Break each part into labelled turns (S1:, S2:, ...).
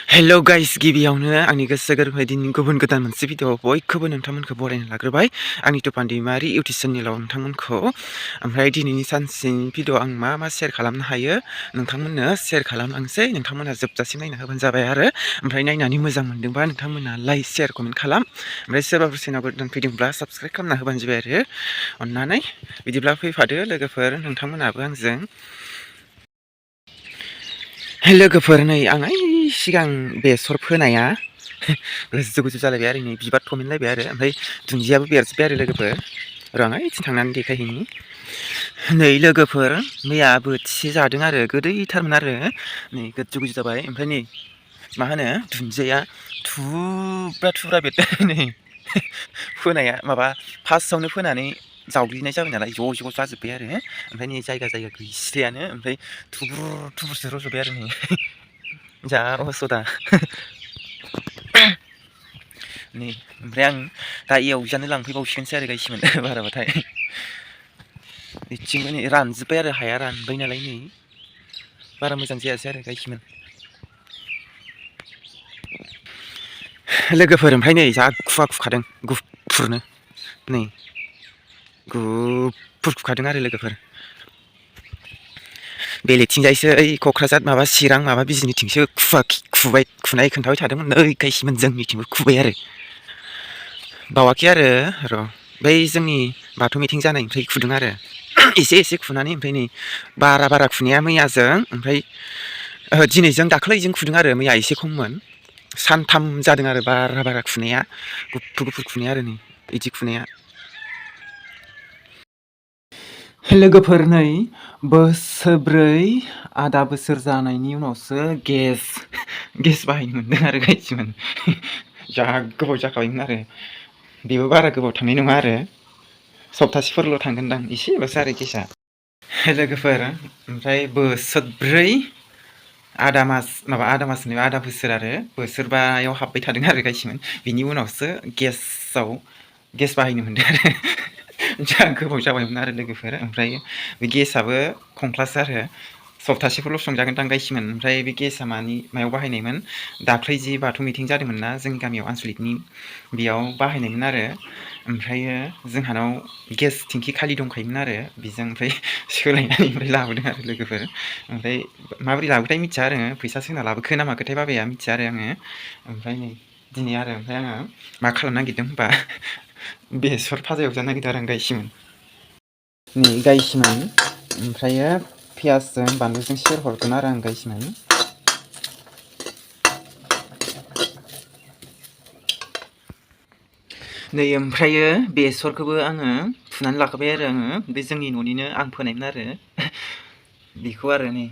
S1: हेल' guys गिबियावनो आंनि गोसो गोरबोनिफ्राय दिनै गुबुन गोदान मोनसे भिडिअ बयखौबो नोंथांमोनखौ बरायनो लाग्रोबाय आंनि तुफान दैमारि इउटुब चेनेलाव नोंथांमोनखौ ओमफ्राय दिनैनि सानसेनि भिडिअ आं मा शेयार खालामनो हायो नोंथांमोननो शेयार खालामलांसै नोंथांमोना जोबजासिम नायना होबानो जाबाय आरो ओमफ्राय नायनानै मोजां मोनदोंबा नोंथांमोना लाइक शेयार कमेन्ट खालाम ओमफ्राय सोरबाफोर चेनेलाव गोदान फैदोंब्ला साबस्क्राइब खालामना होबानो जाबाय आरो अननानै बिदिब्ला फैफादो लोगोफोर नोंथांमोनाबो आंजों लोगोफोर नै आं सिगां बेसर फोनाया गोजौ गोजौ जालायबाय आरो नै बिबार थमेनलायबाय आरो ओमफ्राय दुन्दियाबो बेरजोब्बाय आरो लोगोफोर र' आं ओइथिं थांनानै देखायहैनि नै लोगोफोर मैया बोथिसे जादों आरो गोदैथारमोन आरो नै गोजौ गोजौ जाबाय ओमफ्राय नै मा होनो दुन्दिया थुब्रा बेरबाय नै फोनाया माबा फार्स्टआवनो फोनानै जावग्लिनाय जाबाय नालाय ज' जाजोब्बाय आरो ओमफ्राय नै जायगा गैस्रायानो ओमफ्राय थुबुरसो रज'बाय आरो नै जा रहस्यदा नै ओमफ्राय आं दा एवजानो लांफैबावसिगोनसो आरो गायसिमोन बाराबाथाय बिथिंबो नै रानजोब्बाय आरो हाया रानबाय नालाय नै बारा मोजां जायासै आरो गायसिमोन लोगोफोर ओमफ्राय नै जा खुवा खुखादों गुफुरनो नै गुफुर खुखादों आरो लोगोफोर बेलेगथिंजायसो ओइ क'क्राझार माबा चिरां माबा बिजनिथिंसो खुनाय खोन्थाबाय थादोंमोन नै गायसिमोन जोंनिथिंबो खुबाय आरो बावाखै आरो र' बै जोंनि बाथौ मिटिं जानायनिफ्राय खुदों आरो एसे खुनानै ओमफ्राय नै बारा खुनाया मैयाजों ओमफ्राय दिनैजों दाख्लैजों खुदों आरो मैया एसे खममोन सानथाम जादों आरो बारा खुनाया गुफुर खुनाया आरो नै बिदि खुनाया लोगोफोर नै बोसोरब्रै आधा बोसोर जानायनि उनावसो गेस बाहायनो मोनदों आरो गायसिमोन जा गोबाव जाखाबायमोन आरो बेबो बारा गोबाव थांनाय नङा आरो सप्तासेफोरल' थांगोनदां एसेल'सो आरो गेसआ लोगोफोर ओमफ्राय बोसोरब्रै आधा बोसोर आरो बोसोरबायाव हाबबाय थादों आरो गायसिमोन बिनि उनावसो गेस बाहायनो मोनदों आरो जा गोबाव जाबायमोन आरो लोगोफोर ओमफ्राय बे गेसआबो खंख्लासो आरो सप्तासेफोरल' संजागोनदां गायसिमोन ओमफ्राय बे गेसआ मायाव बाहायनायमोन दाख्लै जि बाथौ मिटिं जादोंमोन ना जोंनि गामियाव आनसलिकनि बेयाव बाहायनायमोन आरो ओमफ्रायो जोंहानाव गेस टेंखि खालि दंखायोमोन आरो बेजों ओमफ्राय सोलायनानै ओमफ्राय लाबोदों आरो लोगोफोर ओमफ्राय माबोरै लाबोथाय मिथिया आरो फैसासो होना लाबोखो ना माखोथाय बाबाया मिथिया आरो आङो ओमफ्राय नै दिनै आरो ओमफ्राय आङो मा खालामनो नागिरदों होनबा बेसर फाजा एवजानो नागिरदों आरो आं गायसिमोन नै गायसिमोन ओमफ्रायो पियासजों बानलुजों सेर हरगोन आरो आं गायसिमोन नै ओमफ्रायो बेसरखौबो आङो फुनानै लाखाबाय आरो आङो बे जोंनि न'निनो आं फोनायमोन आरो बेखौ आरो नै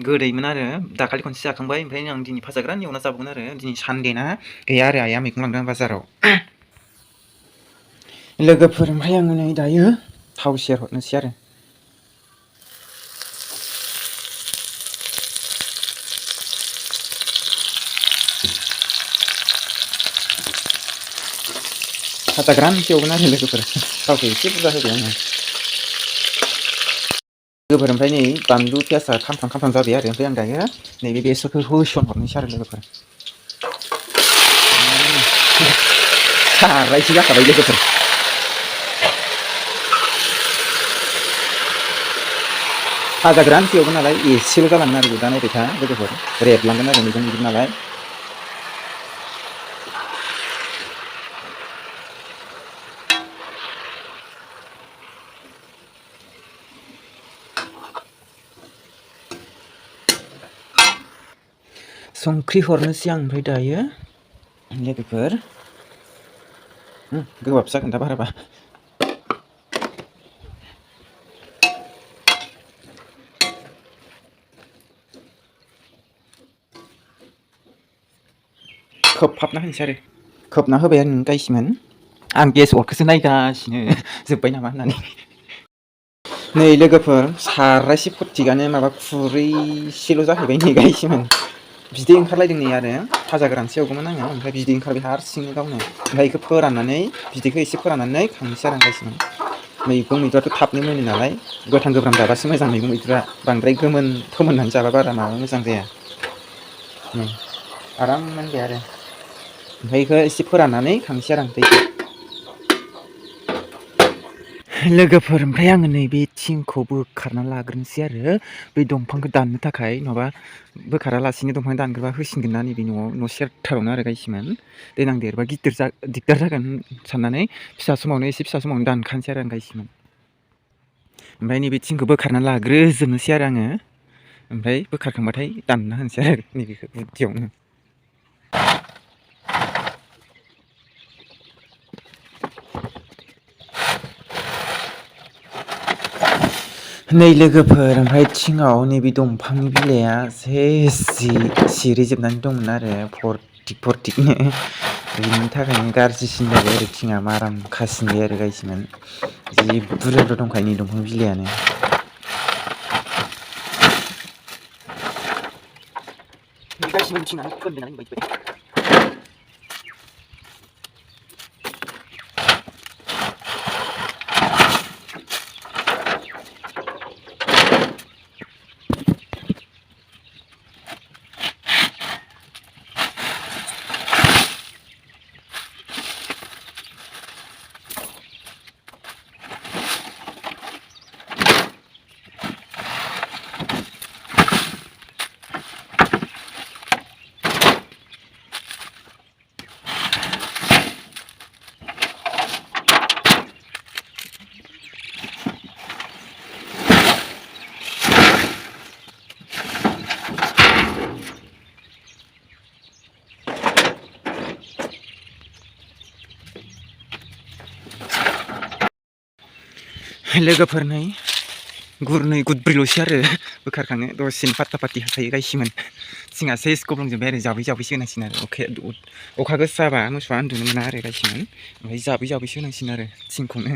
S1: गोदैमोन आरो दाखालि खनसे जाखांबाय ओमफ्राय आं दिनै फाजा गोरान एवना जाबावगोन आरो दिनै सानदे ना गैया आरो आइया मैगं लांदों बाजाराव लोगोफोर ओमफ्राय आङो नै दायो थाव सेरहरनोसै आरो फाजा गोरान एवगोन आरो लोगोफोर थावखौ एसे बुरजा होबाय आङो लोगोफोर ओमफ्राय नै बानलु पियासआ खामफ्राम जाबाय आरो ओमफ्राय आं दायो नैबे बेसरखौ होसनहरनोसै आरो लोगोफोर सारायसे जाखाबाय लोगोफोर फाजा गोरानसो एवगोन नालाय एसेल' जालांगोन आरो दा नायबाय था लोगोफोर रेबलांगोन आरो मैगं बिदि नालाय संख्रि हरनोसै आं ओमफ्राय दायो लोगोफोर गोबाब जागोन दा बाराबा खोबहाबना होनोसै आरो खोबना होबाय आरो गायसिमोन आं गेस अरखौसो नायगासिनो जोब्बाय नामा होननानै नै लोगोफोर सारायसे फथिगानो माबा खुरैसेल' जाहैबाय नै गायसिमोन बिदै ओंखारलायदों नै आरो फाजा गोरानसो एवगौमोन आङो ओमफ्राय बिदै ओंखारबाय हारसिंनो गावनो ओमफ्राय बेखौ फोराननानै बिदैखौ एसे फोराननानै खांनोसै आरो आं गायसिमोन मैगं मैद्रुआथ' थाबनो मोनो नालाय गोथां गोब्राम जाबासो मोजां मैगं मैद्रुआ बांद्राय फोमोननानै जाबा बारा माबा मोजां जाया आराम मोनबाय आरो ओमफ्राय बेखौ एसे फोराननानै खांसै आरो आं दैखौ लोगोफोर ओमफ्राय आङो नैबे थिंखौ बोखारना लाग्रोनोसै आरो बे दंफांखौ दाननो थाखाय नङाबा बोखारालासिनो दंफां दानग्रोबा होसिनगोन ना नैबे न'आव सेरथारावनो आरो गायसिमोन देनां देरबा दिगदार जागोन साननानै फिसा समावनो एसे फिसा समावनो दानखानोसै आरो आं गायसिमोन ओमफ्राय नैबे थिंखौ बोखारना लाग्रोजोबनोसै आरो आङो ओमफ्राय बोखारखांबाथाय दानना होनोसै आरो नैबेखौ गुदियावनो नै लोगोफोर ओमफ्राय थिङाव नैबे दंफांनि बिलाइआ सेस सिरिजोबनानै दंमोन आरो फरटिकनो बिनि थाखायनो गाज्रिसिन जाबाय आरो थिङा माराम खासिनबाय आरो गायसिमोन जि बुरजा बुरजा दंखायो नै दंफां बिलाइयानो लोगोफोर नै गुरनै गुदब्रैल'सै आरो बोखारखांनो दसेनो फात्ता फात्ति हाखायो गायसिमोन थिङा सेस गब्लंजोब्बाय आरो जाबै जाबैसो होनांसिगोन आरो अखा गोसाबा मोसौआ उन्दुनो मोना आरो गायसिमोन ओमफ्राय जाबै जाबैसो होनांसिगोन आरो थिंखौनो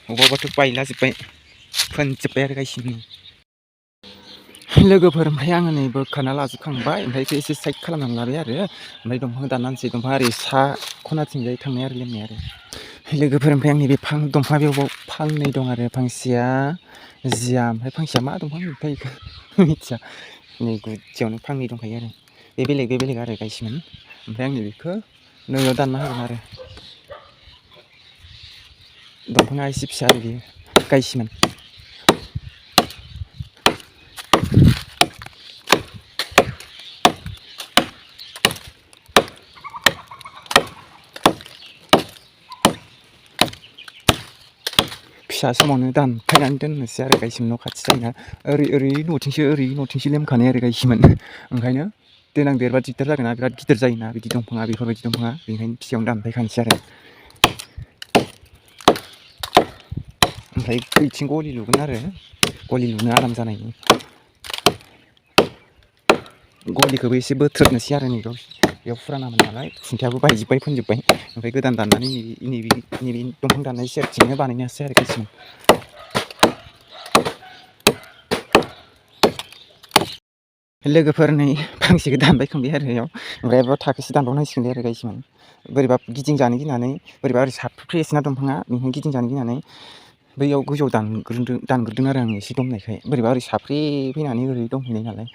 S1: अबावबाथ' बायलाजोब्बाय फोनजोब्बाय आरो गायसिमोन लोगोफोर ओमफ्राय आङो नै बोखारना लाजोबखांबाय ओमफ्राय एसे साइड खालामनानै लाबाय आरो ओमफ्राय दंफां दाननानैसै दंफाङा ओरै सा खनाथिंजाय थांनाय आरो लेमनाय आरो लोगोफोर ओमफ्राय आंनि बे दंफाङा बेयाव फांनै दं आरो फांसेया जिया ओमफ्राय फांसेया मा दंफां होनोथाय बेखौ मिथिया नै गुदियावनो फांनै दंखायो आरो बे बेलेग आरो गायसिमोन ओमफ्राय आंनि बेखौ नैयाव दानना होगोन आरो दंफाङा एसे फिसा आरो बेयो गायसिमोन फिसा समावनो दानफायनानै दोननोसै आरो गायसिमोन न' खाथि जायोना ओरै न'थिंसो लेमखानाय आरो गायसिमोन ओंखायनो देनां देरबा दिगदार जागोन ना बिराद गिदिर जायोना बिदि दंफाङा बेफोरबायदि दंफाङा बेनिखायनो फिसायावनो दानफायखानोसै आरो ओमफ्राय बैथिं गलि लुगोन आरो गलि लुनो आराम जानायनि गलिखौबो एसे बोथ्रोदनोसै आरो बेयाव फुरानामोन नालाय खुन्थियाबो बायजोब्बाय फोनजोब्बाय ओमफ्राय गोदान दाननानै नैबे दंफां दाननाय सेरथिंनो बानायनोसै आरो गायसिमोन लोगोफोर नै फांसेखौ दानबायखांबाय आरो बेयाव ओमफ्राय बेयाव थाखोसे दानबावनांसिगोनलै आरो गायसिमोन बोरैबा गिदिंजानो गिनानै बोरैबा ओरै साफ्रेसोना दंफाङा बेनिखायनो गिदिंजानो गिनानै बैयाव गोजौआव दानग्रोदों आरो आं एसे दमनायखाय बोरैबा ओरै साफ्रे फैनानै ओरै दंहैनाय नालाय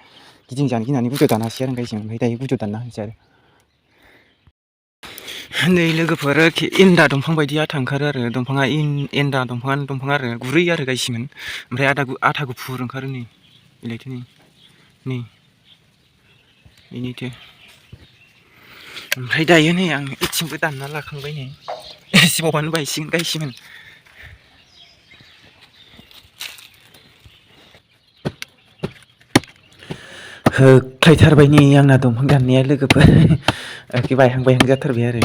S1: गिदिंजानो गिनानै गुदियाव दानासै आरो गायसिमोन ओमफ्राय दायो गुदियाव दानना होनोसै आरो नै लोगोफोर एन्दा दंफां बायदिया ओंखारो आरो दंफाङा एन्दा दंफाङा आरो गुरै आरो गायसिमोन ओमफ्राय आथा गुफुर ओंखारो नै बिलाइथो नै बेनिथो ओमफ्राय दायो नै आं इथिंबो दानना लाखांबाय नै एसेबावबानो बायसिगोन गायसिमोन होख्लायथारबाय नै आंना दंफां दाननाया लोगोफोर एखे बायहां जाथारबाय आरो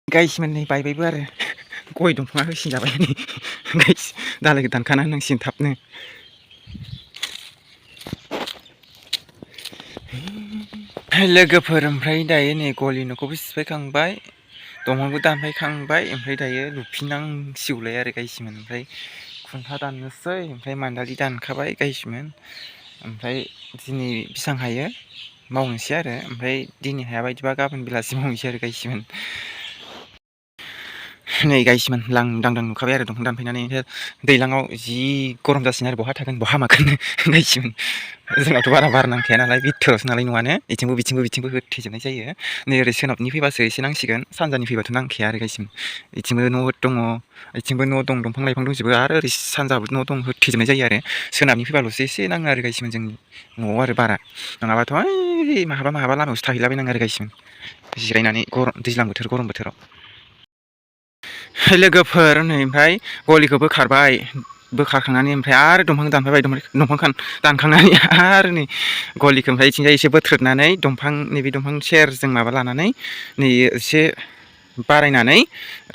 S1: गायसिमोन नै बायबायबो आरो गय दंफाङा होसिनजाबाय नै दालायखौ दानखाना होनांसिगोन थाबनो लोगोफोर ओमफ्राय दायो नै गलि न'खौबो सिफायखांबाय दंफांबो दानफायखांबाय ओमफ्राय दायो लुफिननांसिगौलाय आरो गायसिमोन ओमफ्राय खुन्था दाननोसै ओमफ्राय मान्दालि दानखाबाय गायसिमोन ओमफ्राय दिनै बेसेबां हायो मावनोसै आरो ओमफ्राय दिनै हाया बायदिबा गाबोन बेलासि मावनोसै आरो गायसिमोन। नै गायसिमोन लांदां नुखाबाय आरो दंफां दानफायनानै दैज्लाङाव जि गरम जासिगोन आरो बहा थागोन बहा मागोन गायसिमोन। जोंनावथ' बारा बार नांखाया नालाय बिथोरावसो नालाय न'आनो बिथिंबो होथेजोबनाय जायो। नै ओरै सोनाबनि फैबासो एसे नांसिगोन सानजानि फैबाथ' नांखाया आरो गायसिमोन। बिथिंबो न' दङ बिथिंबो न' दं दंफां लाइफां दंजोबो आरो ओरै सानजाबो न' दं होथेजोबनाय जायो आरो सोनाबनि फैबाल'सो एसे नाङो आरो गायसिमोन जोंनि न'आव आरो बारा नङाबाथ' ओइ माहाबा लामायावसो थाहैलाबायनाङो आरो गायसिमोन जिरायनानै दैज्लां बोथोर गरम बोथोराव। लोगोफोर नै ओमफ्राय गलिखौ बोखारबाय बोखारखांनानै ओमफ्राय आरो दंफां दानफायबाय दंफां दानखांनानै आरो नै गलिखौ ओमफ्राय इथिंजाय एसे बोथ्रोदनानै दंफां नैबे दंफां सेरजों माबा लानानै नै एसे बारायनानै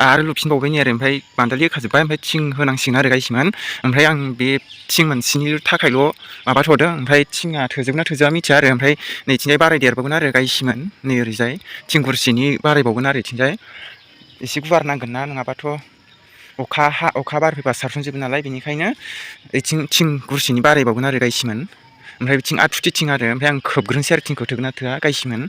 S1: आरो लुफिनबावबाय आरो ओमफ्राय बान्दालि होखाजोब्बाय ओमफ्राय थिं होनांसिगोन आरो गायसिमोन। ओमफ्राय आं बे थिं मोनसेनि थाखायल' माबाथ'दों ओमफ्राय थिङा थोजोबना थोजोबा मिथिया आरो ओमफ्राय नैथिंजाय बारायदेरबावगोन आरो गायसिमोन नै ओरैजाय थिं गुरसेनि बारायबावगोन आरो इथिंजाय एसे गुवार नांगोन ना नङाबाथ' अखा बार फैबा सारसनजोबो नालाय बेनिखायनो बिथिं थिं गुरसेनि बारायबावगोन आरो गायसिमोन। ओमफ्राय बिथिं आथुथि थिं आरो ओमफ्राय आं खोबग्रोनोसै आरो थिंखौ थोगोना थोआ गायसिमोन।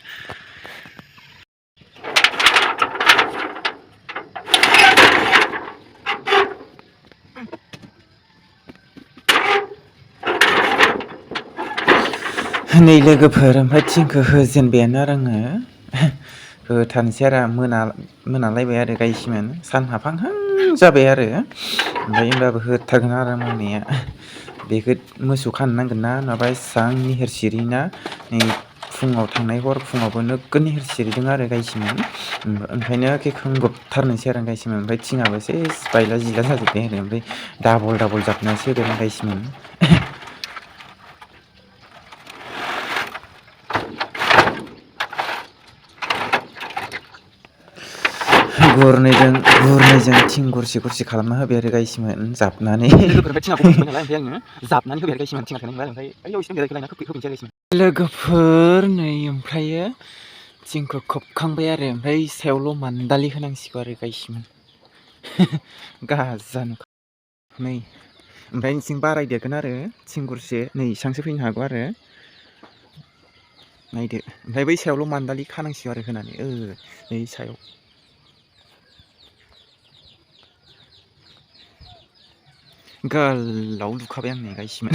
S1: नै लोगोफोर ओमफ्राय थिंखौ होजेनबायानो आरो आङो होथारनोसै आरो मोनालायबाय आरो गायसिमोन सान हाबहांहां जाबाय आरो ओमफ्राय होमबाबो होथारगोन आरो मावनाया बेखौ मोसौ खानो नांगोन ना नङाबा एसेबां निहिर सिरियोना नै फुङाव थांनाय हर फुङावबो नोगोद निहिर सिरिदों आरो गायसिमोन ओंखायनो एखे खोंगबथारनोसै आरो गायसिमोन ओमफ्राय थिङाबो सेस बायला जिला जाजोब्बाय आरो ओमफ्राय डाबल जाबनासो होबाय आं गायसिमोन। गुरनैजों थिं गुरसे खालामना होबाय आरो गायसिमोन जाबनानै लोगोफोर नै ओमफ्रायो थिंखौ खोबखांबाय आरो ओमफ्राय सायावल' मान्दालि होनांसिगौ आरो गायसिमोन गाजानो नै ओमफ्राय नोंसिं बारायदेरगोन आरो थिं गुरसे नै इसांसो फैनो हागौ आरो नायदो ओमफ्राय बै सायावल' मान्दालि खानांसिगौ आरो होनानै नै सायाव गोलाव लुखाबाय आं नै गायसिमोन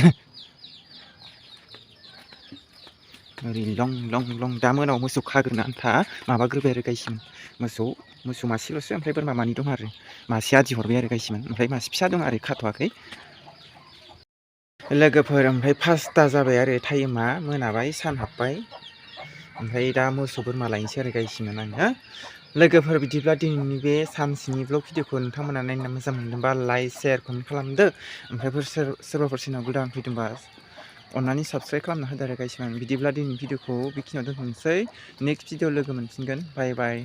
S1: ओरै लं दा मोनाव मोसौ खाग्रोनो आन्था माबाग्रोबाय आरो गायसिमोन मोसौ मासेल'सो ओमफ्राय बोरमा मानै दं आरो मासे आदि हरबाय आरो गायसिमोन ओमफ्राय मासे फिसा दं आरो खाथ'वाखै। लोगोफोर ओमफ्राय 5ता जाबाय आरो टाइमा मोनाबाय सान हाबबाय ओमफ्राय दा मोसौ बोरमा लायनोसै आरो गायसिमोन आङो। लोगोफोर बिदिब्ला दिनैनि बे सानसेनि ब्लग भिडिअखौ नोंथांमोना नायना मोजां मोनदोंबा लाइक शेयार कमेन्ट खालामदो ओमफ्राय सोरबाफोर चेनेलाव गोदान फैदोंबा अन्नानै साबस्क्राइब खालामना होदो आरो गायसिमोन। बिदिब्ला दिनैनि भिडिअखौ बेखिनियाव दोनथ'नोसै नेक्स्ट भिडिअ लोगो मोनफिनगोन बाय बाय।